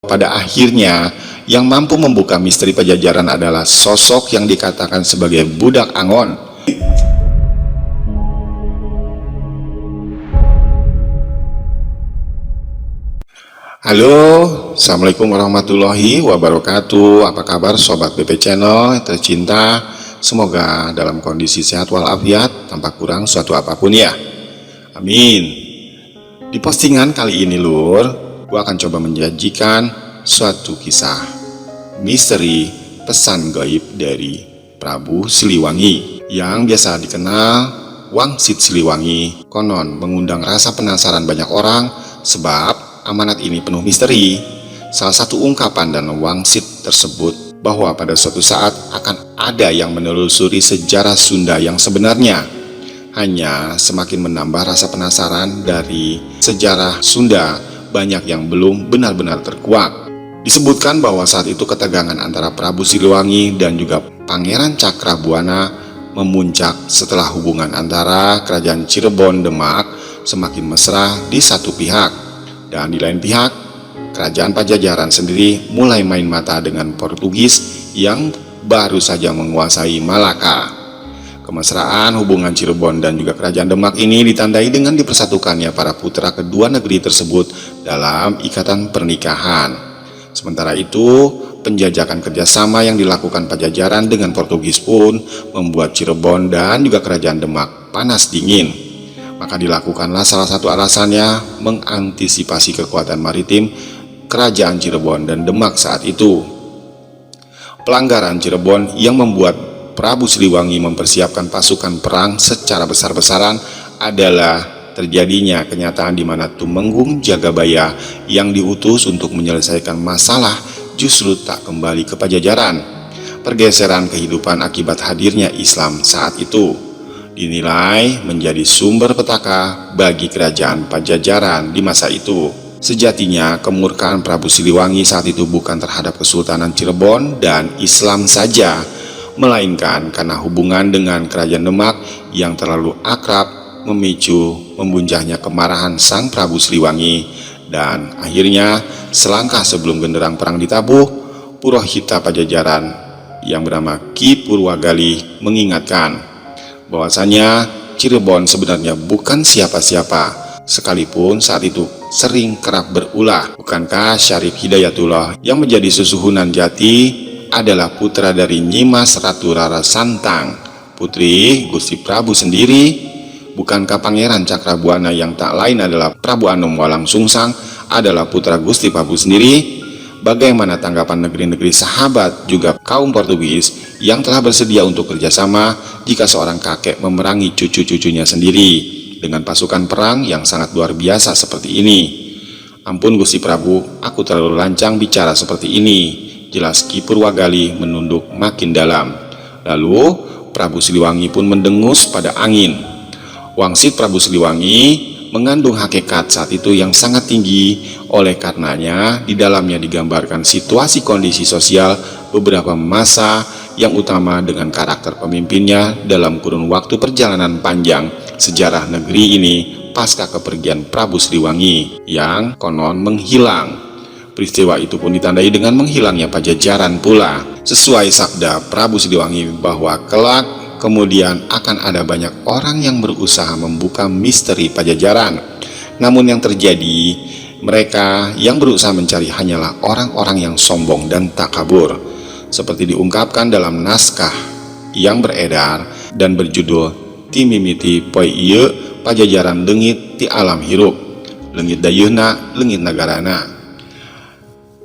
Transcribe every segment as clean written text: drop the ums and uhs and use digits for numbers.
pada akhirnya yang mampu membuka misteri Pajajaran adalah sosok yang dikatakan sebagai budak Angon. Halo, Assalamualaikum warahmatullahi wabarakatuh. Apa kabar Sobat BP Channel tercinta? Semoga dalam kondisi sehat walafiat tanpa kurang suatu apapun ya. Amin. Di postingan kali ini Lur, gua akan coba menjanjikan suatu kisah misteri pesan gaib dari Prabu Siliwangi yang biasa dikenal Wangsit Siliwangi. Konon mengundang rasa penasaran banyak orang sebab amanat ini penuh misteri. Salah satu ungkapan dan Wangsit tersebut bahwa pada suatu saat akan ada yang menelusuri sejarah Sunda yang sebenarnya. Hanya semakin menambah rasa penasaran dari sejarah Sunda, banyak yang belum benar-benar terkuak. Disebutkan bahwa saat itu ketegangan antara Prabu Siliwangi dan juga Pangeran Cakrabuana memuncak setelah hubungan antara Kerajaan Cirebon Demak semakin mesra di satu pihak, dan di lain pihak Kerajaan Pajajaran sendiri mulai main mata dengan Portugis yang baru saja menguasai Malaka. Kemesraan hubungan Cirebon dan juga Kerajaan Demak ini ditandai dengan dipersatukannya para putra kedua negeri tersebut dalam ikatan pernikahan. Sementara itu, penjajakan kerjasama yang dilakukan Pajajaran dengan Portugis pun membuat Cirebon dan juga Kerajaan Demak panas dingin. Maka dilakukanlah salah satu alasannya mengantisipasi kekuatan maritim Kerajaan Cirebon dan Demak saat itu. Pelanggaran Cirebon yang membuat Prabu Siliwangi mempersiapkan pasukan perang secara besar-besaran adalah terjadinya kenyataan di mana Tumenggung Jagabaya yang diutus untuk menyelesaikan masalah justru tak kembali ke Pajajaran. Pergeseran kehidupan akibat hadirnya Islam saat itu dinilai menjadi sumber petaka bagi Kerajaan Pajajaran di masa itu. Sejatinya kemurkaan Prabu Siliwangi saat itu bukan terhadap Kesultanan Cirebon dan Islam saja, melainkan karena hubungan dengan Kerajaan Demak yang terlalu akrab memicu membunjahnya kemarahan sang Prabu Siliwangi. Dan akhirnya selangkah sebelum genderang perang ditabuh, Purohita Pajajaran yang bernama Ki Purwagali mengingatkan bahwasanya Cirebon sebenarnya bukan siapa-siapa, sekalipun saat itu sering kerap berulah. Bukankah Syarif Hidayatullah yang menjadi susuhunan jati adalah putra dari Nyimas Ratu Rara Santang, putri Gusti Prabu sendiri? Bukankah Pangeran Cakrabuana yang tak lain adalah Prabu Anom Walang Sungsang adalah putra Gusti Prabu sendiri? Bagaimana tanggapan negeri-negeri sahabat juga kaum Portugis yang telah bersedia untuk kerjasama jika seorang kakek memerangi cucu-cucunya sendiri dengan pasukan perang yang sangat luar biasa seperti ini? Ampun Gusti Prabu, aku terlalu lancang bicara seperti ini, jelas Ki Purwagali menunduk makin dalam. Lalu Prabu Siliwangi pun mendengus pada angin. Wangsit Prabu Siliwangi mengandung hakikat saat itu yang sangat tinggi. Oleh karenanya di dalamnya digambarkan situasi kondisi sosial beberapa masa yang utama dengan karakter pemimpinnya dalam kurun waktu perjalanan panjang sejarah negeri ini pasca kepergian Prabu Siliwangi yang konon menghilang. Peristiwa itu pun ditandai dengan menghilangnya Pajajaran pula. Sesuai sabda Prabu Siliwangi bahwa kelak kemudian akan ada banyak orang yang berusaha membuka misteri Pajajaran. Namun yang terjadi, mereka yang berusaha mencari hanyalah orang-orang yang sombong dan takabur. Seperti diungkapkan dalam naskah yang beredar dan berjudul Timimiti Poi Ieu Pajajaran Leungit ti Alam Hirup, Leungit Dayeuhna Leungit Nagarana,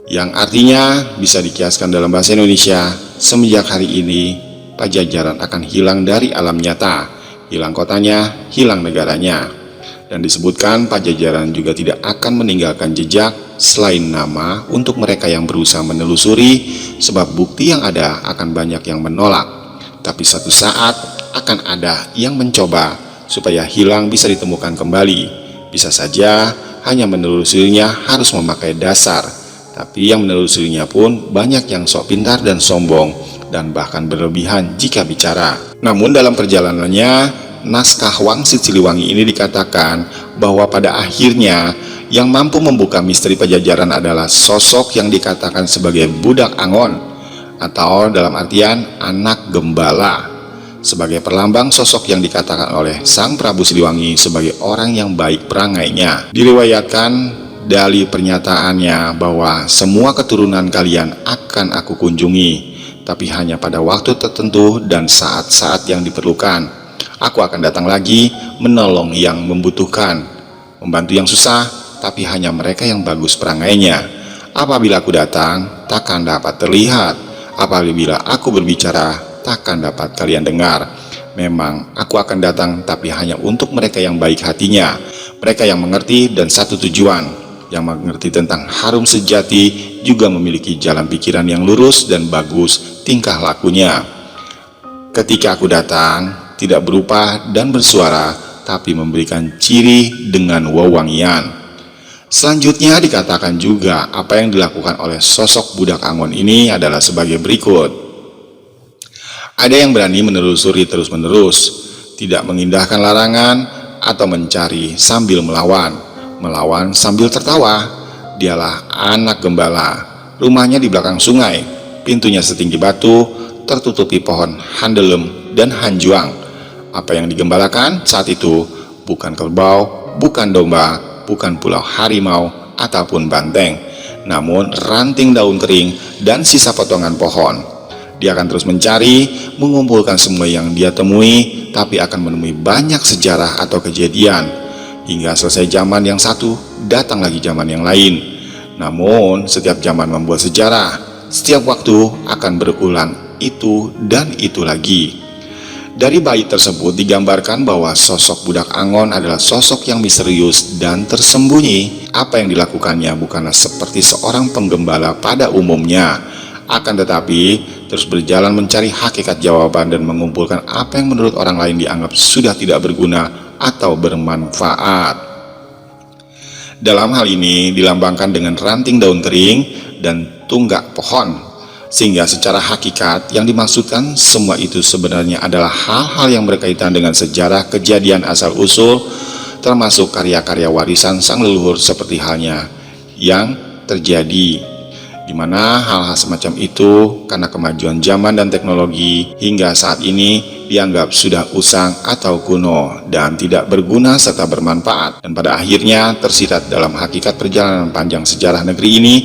yang artinya bisa dikiaskan dalam bahasa Indonesia, semenjak hari ini Pajajaran akan hilang dari alam nyata, hilang kotanya, hilang negaranya. Dan disebutkan Pajajaran juga tidak akan meninggalkan jejak selain nama untuk mereka yang berusaha menelusuri, sebab bukti yang ada akan banyak yang menolak. Tapi suatu saat akan ada yang mencoba supaya hilang bisa ditemukan kembali. Bisa saja hanya menelusurinya harus memakai dasar, tapi yang menelusurinya pun banyak yang sok pintar dan sombong dan bahkan berlebihan jika bicara. Namun dalam perjalanannya naskah Wangsit Siliwangi ini dikatakan bahwa pada akhirnya yang mampu membuka misteri Pajajaran adalah sosok yang dikatakan sebagai budak Angon, atau dalam artian anak gembala, sebagai perlambang sosok yang dikatakan oleh Sang Prabu Siliwangi sebagai orang yang baik perangainya. Diriwayatkan dari pernyataannya bahwa semua keturunan kalian akan aku kunjungi, tapi hanya pada waktu tertentu dan saat-saat yang diperlukan. Aku akan datang lagi menolong yang membutuhkan, membantu yang susah, tapi hanya mereka yang bagus perangainya. Apabila aku datang, takkan dapat terlihat. Apabila aku berbicara, takkan dapat kalian dengar. Memang aku akan datang, tapi hanya untuk mereka yang baik hatinya, mereka yang mengerti dan satu tujuan, yang mengerti tentang harum sejati, juga memiliki jalan pikiran yang lurus dan bagus tingkah lakunya. Ketika aku datang, tidak berupa dan bersuara, tapi memberikan ciri dengan wewangian. Selanjutnya dikatakan juga apa yang dilakukan oleh sosok budak Angon ini adalah sebagai berikut. Ada yang berani menelusuri terus-menerus, tidak mengindahkan larangan atau mencari sambil melawan, melawan sambil tertawa. Dialah anak gembala, rumahnya di belakang sungai, pintunya setinggi batu, tertutupi pohon handelem dan hanjuang. Apa yang digembalakan saat itu bukan kerbau, bukan domba, bukan pula harimau ataupun banteng, namun ranting daun kering dan sisa potongan pohon. Dia akan terus mencari, mengumpulkan semua yang dia temui, tapi akan menemui banyak sejarah atau kejadian. Hingga selesai zaman yang satu, datang lagi zaman yang lain. Namun setiap zaman membuat sejarah, setiap waktu akan berulang itu dan itu lagi. Dari bait tersebut digambarkan bahwa sosok budak Angon adalah sosok yang misterius dan tersembunyi. Apa yang dilakukannya bukanlah seperti seorang penggembala pada umumnya, akan tetapi terus berjalan mencari hakikat jawaban dan mengumpulkan apa yang menurut orang lain dianggap sudah tidak berguna atau bermanfaat. Dalam hal ini dilambangkan dengan ranting daun kering dan tunggak pohon, sehingga secara hakikat yang dimaksudkan semua itu sebenarnya adalah hal-hal yang berkaitan dengan sejarah kejadian asal-usul, termasuk karya-karya warisan sang leluhur seperti halnya yang terjadi, di mana hal-hal semacam itu karena kemajuan zaman dan teknologi hingga saat ini dianggap sudah usang atau kuno dan tidak berguna serta bermanfaat, dan pada akhirnya tersirat dalam hakikat perjalanan panjang sejarah negeri ini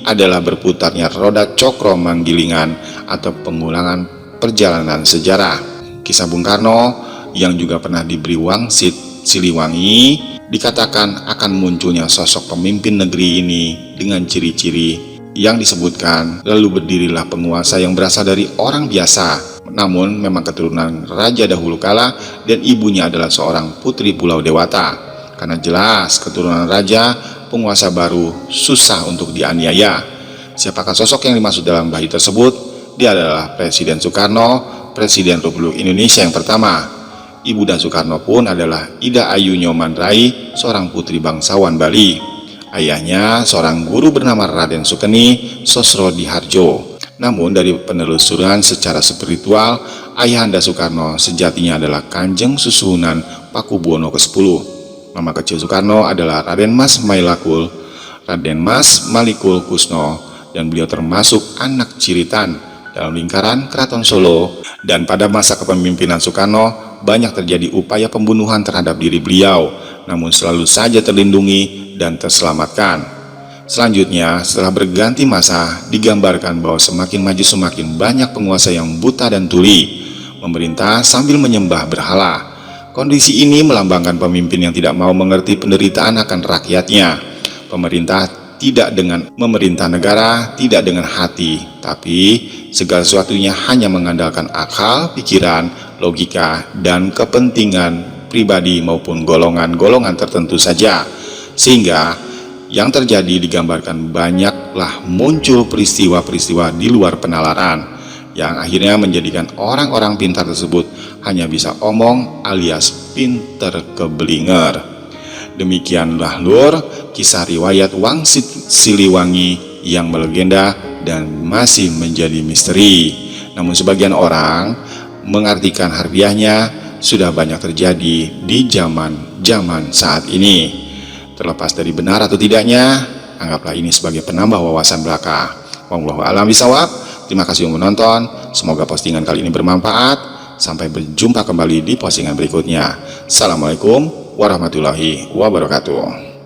adalah berputarnya roda cokro manggilingan atau pengulangan perjalanan sejarah. Kisah Bung Karno yang juga pernah diberi Wangsit Siliwangi dikatakan akan munculnya sosok pemimpin negeri ini dengan ciri-ciri yang disebutkan, lalu berdirilah penguasa yang berasal dari orang biasa, namun memang keturunan raja dahulu kala dan ibunya adalah seorang putri Pulau Dewata. Karena jelas keturunan raja, penguasa baru susah untuk dianiaya. Siapakah sosok yang dimaksud dalam bait tersebut? Dia adalah Presiden Soekarno, Presiden Republik Indonesia yang pertama. Ibunda Soekarno pun adalah Ida Ayu Nyoman Rai, seorang putri bangsawan Bali. Ayahnya seorang guru bernama Raden Sukeni Sosrodiharjo. Namun dari penelusuran secara spiritual, ayahanda Soekarno sejatinya adalah Kanjeng Susuhunan Pakubuwono ke-10. Nama kecil Soekarno adalah Raden Mas Mailakul, Raden Mas Malikul Kusno, dan beliau termasuk anak ciritan dalam lingkaran Keraton Solo. Dan pada masa kepemimpinan Soekarno banyak terjadi upaya pembunuhan terhadap diri beliau, namun selalu saja terlindungi dan terselamatkan. Selanjutnya, setelah berganti masa, digambarkan bahwa semakin maju semakin banyak penguasa yang buta dan tuli, memerintah sambil menyembah berhala. Kondisi ini melambangkan pemimpin yang tidak mau mengerti penderitaan akan rakyatnya. Pemerintah tidak dengan memerintah negara, tidak dengan hati, tapi segala sesuatunya hanya mengandalkan akal, pikiran, logika, dan kepentingan pribadi maupun golongan-golongan tertentu saja. Sehingga yang terjadi digambarkan banyaklah muncul peristiwa-peristiwa di luar penalaran yang akhirnya menjadikan orang-orang pintar tersebut hanya bisa omong alias pinter kebelinger. Demikianlah lur kisah riwayat Wangsit Siliwangi yang melegenda dan masih menjadi misteri. Namun sebagian orang mengartikan harfiahnya sudah banyak terjadi di zaman saat ini. Terlepas dari benar atau tidaknya, anggaplah ini sebagai penambah wawasan belaka. Wallahu a'lam bishawab. Terima kasih yang menonton. Semoga postingan kali ini bermanfaat. Sampai berjumpa kembali di postingan berikutnya. Assalamualaikum warahmatullahi wabarakatuh.